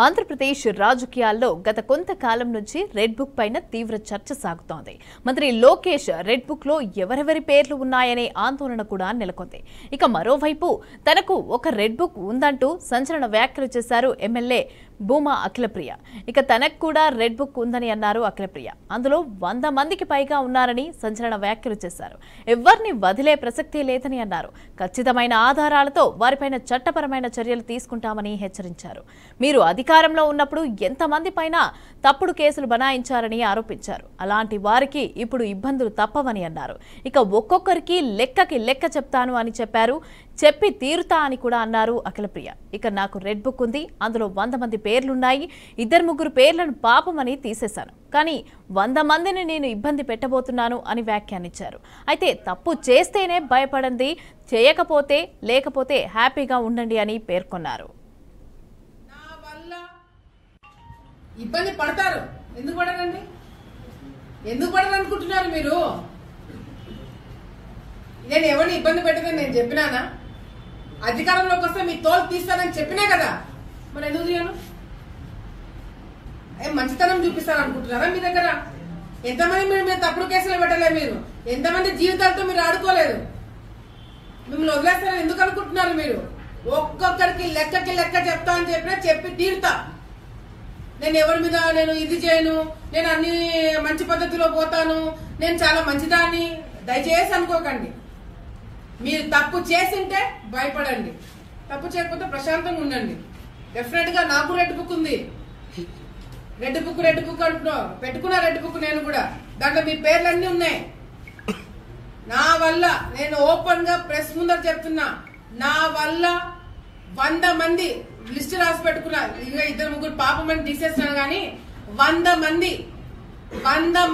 ఆంధ్రప్రదేశ్ రాజకీయాల్లో గత కొంతకాలం నుంచి రెడ్ బుక్ పైన తీవ్ర చర్చ సాగుతోంది. మంత్రి లోకేష్ రెడ్ బుక్ లో ఎవరెవరి పేర్లు ఉన్నాయనే ఆందోళన కూడా నెలకొంది. ఇక మరోవైపు తనకు ఒక రెడ్ బుక్ ఉందంటూ సంచలన వ్యాఖ్యలు చేశారు ఎమ్మెల్యే భూమా అఖిలప్రియ. ఇక తనకు కూడా రెడ్ బుక్ ఉందని అన్నారు అఖిలప్రియ. అందులో 100 మందికి పైగా ఉన్నారని సంచలన వ్యాఖ్యలు చేశారు. ఎవరిని వదిలే ప్రసక్తే లేదని అన్నారు. ఖచ్చితమైన ఆధారాలతో వారిపైన చట్టపరమైన చర్యలు తీసుకుంటామని హెచ్చరించారు. మీరు అధికారంలో ఉన్నప్పుడు ఎంతమంది పైన తప్పుడు కేసులు బనాయించారని ఆరోపించారు. అలాంటి వారికి ఇప్పుడు ఇబ్బందులు తప్పవని అన్నారు. ఇక ఒక్కొక్కరికి లెక్క చెప్తాను అని చెప్పారు. చెప్పి తీరుతా అని కూడా అన్నారు అఖిలప్రియ. ఇక నాకు రెడ్ బుక్ ఉంది, అందులో 100 మంది పేర్లున్నాయి. 2-3 పేర్లను పాపమని తీసేశాను, కానీ 100 మందిని నేను ఇబ్బంది పెట్టబోతున్నాను అని వ్యాఖ్యానించారు. అయితే తప్పు చేస్తేనే భయపడండి, చేయకపోతే లేకపోతే హ్యాపీగా ఉండండి అని పేర్కొన్నారు. ఇబ్బంది పడతారు, ఎందుకు పడరండి? ఎందుకు పడరు అనుకుంటున్నారు మీరు? నేను ఎవరిని ఇబ్బంది పెట్టదని నేను చెప్పినానా? అధికారంలోకి వస్తే మీ తోలు తీస్తానని చెప్పినా కదా, మరి ఎందుకు తీయను? మంచితనం చూపిస్తాను అనుకుంటున్నారా? మీ దగ్గర ఎంతమంది మీరు తప్పుడు కేసులు పెట్టలే, మీరు ఎంతమంది జీవితాలతో మీరు ఆడుకోలేదు. మిమ్మల్ని వదిలేస్తారని ఎందుకు అనుకుంటున్నారు మీరు? ఒక్కొక్కరికి లెక్క చెప్తా అని చెప్పినా చెప్పి తీరుతా. నేను ఎవరి మీద నేను ఇది చేయను, నేను అన్ని మంచి పద్ధతిలో పోతాను, నేను చాలా మంచిదాన్ని దయచేసి అనుకోకండి. మీరు తప్పు చేసింటే భయపడండి, తప్పు చేయకపోతే ప్రశాంతంగా ఉండండి. డెఫినెట్ గా నాకు రెడ్ బుక్ ఉంది. రెడ్ బుక్ అంటున్నావు, పెట్టుకున్నా రెడ్ బుక్ నేను కూడా. దాంట్లో మీ పేర్లన్నీ ఉన్నాయి. నా వల్ల నేను ఓపెన్ గా ప్రెస్ ముందర చెప్తున్నా, నా వల్ల 100 మంది లిస్ట్ రాసి పెట్టుకున్నా. ఇక 2-3 పాపమని తీసేస్తున్నాను, కానీ 100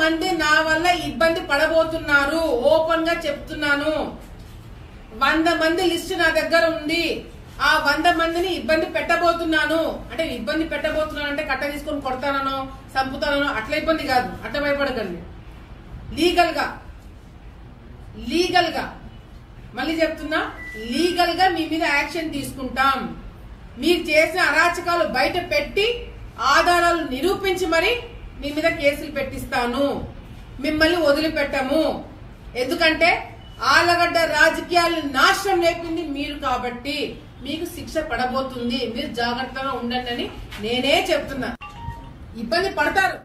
మంది నా వల్ల ఇబ్బంది పడబోతున్నారు. ఓపెన్ గా చెప్తున్నాను. 100 మంది లిస్ట్ నా దగ్గర ఉంది. ఆ 100 మందిని ఇబ్బంది పెట్టబోతున్నాను. అంటే ఇబ్బంది పెట్టబోతున్నాను అంటే కట్ట తీసుకొని కొడతానో చంపుతానో అట్లా ఇబ్బంది కాదు, అట్లా భయపడకండి. లీగల్ గా మళ్ళీ చెప్తున్నా, లీగల్ గా మీ మీద యాక్షన్ తీసుకుంటాం. మీరు చేసిన అరాచకాలు బయట పెట్టి ఆధారాలు నిరూపించి మరి మీ మీద కేసులు పెట్టిస్తాను. మిమ్మల్ని వదిలిపెట్టము. ఎందుకంటే ఆలగడ్డ రాజకీయాలు నాశనం లేపింది మీరు కాబట్టి మీకు శిక్ష పడబోతుంది. మీరు జాగ్రత్తగా ఉండండి అని నేనే చెప్తున్నా. ఇబ్బంది పడతారు.